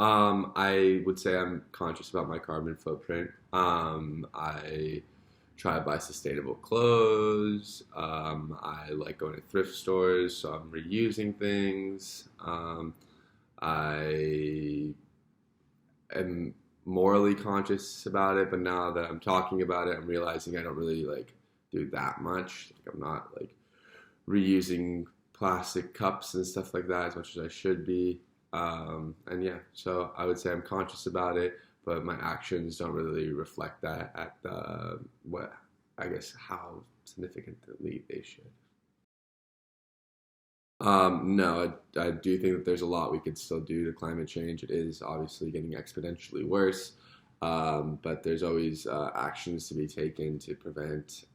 I would say I'm conscious about my carbon footprint. I try to buy sustainable clothes. I like going to thrift stores, so I'm reusing things. I am morally conscious about it, but now that I'm talking about it, I'm realizing I don't really like do that much. Like I'm not like reusing plastic cups and stuff like that as much as I should be. And yeah, so I would say I'm conscious about it, but my actions don't really reflect that at what I guess how significantly they should. No, I do think that there's a lot we could still do to climate change. It is obviously getting exponentially worse, but there's always actions to be taken to prevent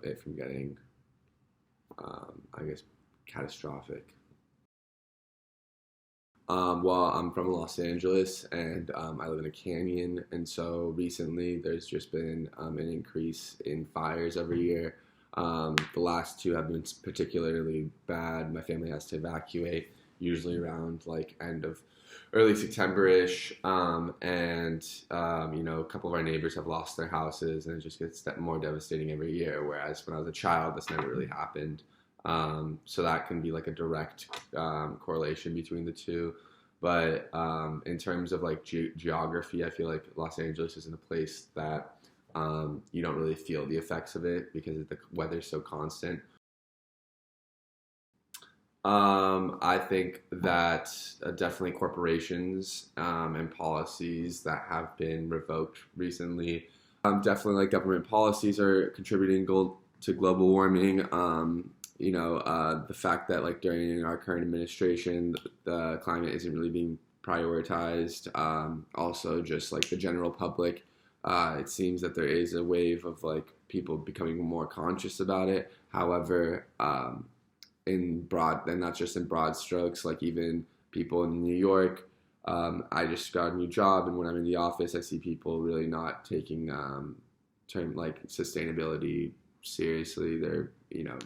it from getting, I guess, catastrophic. Well, I'm from Los Angeles and I live in a canyon, and so recently there's just been an increase in fires every year. The last two have been particularly bad. My family has to evacuate, usually around like end of early September-ish, and a couple of our neighbors have lost their houses, and it just gets more devastating every year. Whereas when I was a child, this never really happened. So that can be like a direct correlation between the two. But in terms of like geography, I feel like Los Angeles isn't a place that you don't really feel the effects of it because the weather's so constant. I think that definitely corporations and policies that have been revoked recently. Definitely, like government policies are contributing to global warming. The fact that like during our current administration, the climate isn't really being prioritized. Also, just like the general public, it seems that there is a wave of like people becoming more conscious about it. However, in broad, and not just in broad strokes, like even people in New York. I just got a new job, and when I'm in the office, I see people really not taking term like sustainability seriously. They're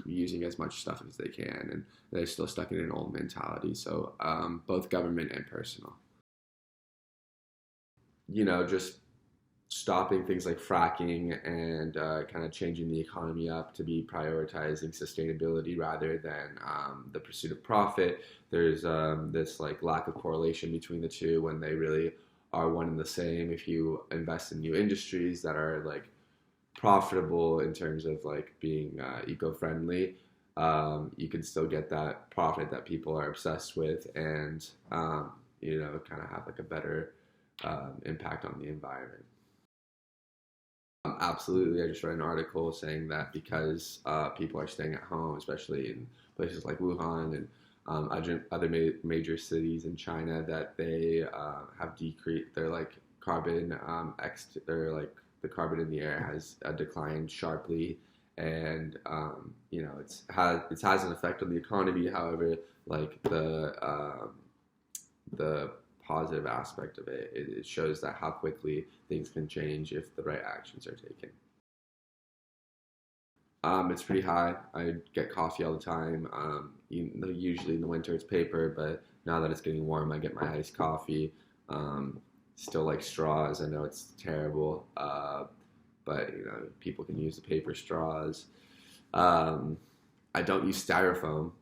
using as much stuff as they can, and they're still stuck in an old mentality. So both government and personal. Just stopping things like fracking and kind of changing the economy up to be prioritizing sustainability rather than the pursuit of profit. There's this like lack of correlation between the two when they really are one and the same. If you invest in new industries that are like profitable in terms of like being eco-friendly, you can still get that profit that people are obsessed with, and kind of have like a better impact on the environment. Absolutely. I just read an article saying that because people are staying at home, especially in places like Wuhan and other major cities in China, that they have decreased their like carbon or like the carbon in the air has declined sharply, and it has an effect on the economy. However, like the positive aspect of it shows that how quickly things can change if the right actions are taken. It's pretty high. I get coffee all the time. Usually in the winter it's paper, but now that it's getting warm, I get my iced coffee. Still like straws. I know it's terrible, but people can use the paper straws. Um, I don't use styrofoam.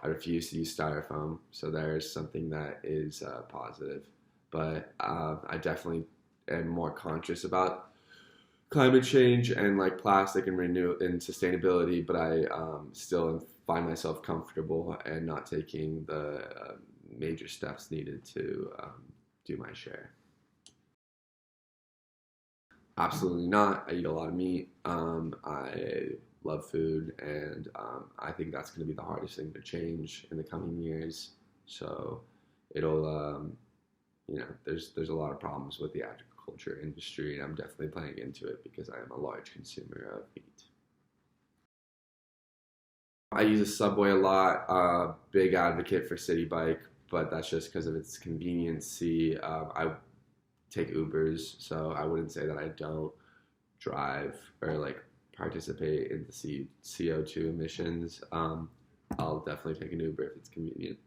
I refuse to use styrofoam, so there's something that is positive. But I definitely am more conscious about climate change and like plastic and renew and sustainability. But I still find myself comfortable and not taking the major steps needed to do my share. Absolutely not. I eat a lot of meat. I love food, and I think that's going to be the hardest thing to change in the coming years. So it'll, there's a lot of problems with the agriculture industry, and I'm definitely playing into it because I am a large consumer of meat. I use a subway a lot. Big advocate for City Bike, but that's just because of its conveniency. I take Ubers, so I wouldn't say that I don't drive or like participate in the CO2 emissions. I'll definitely take an Uber if it's convenient.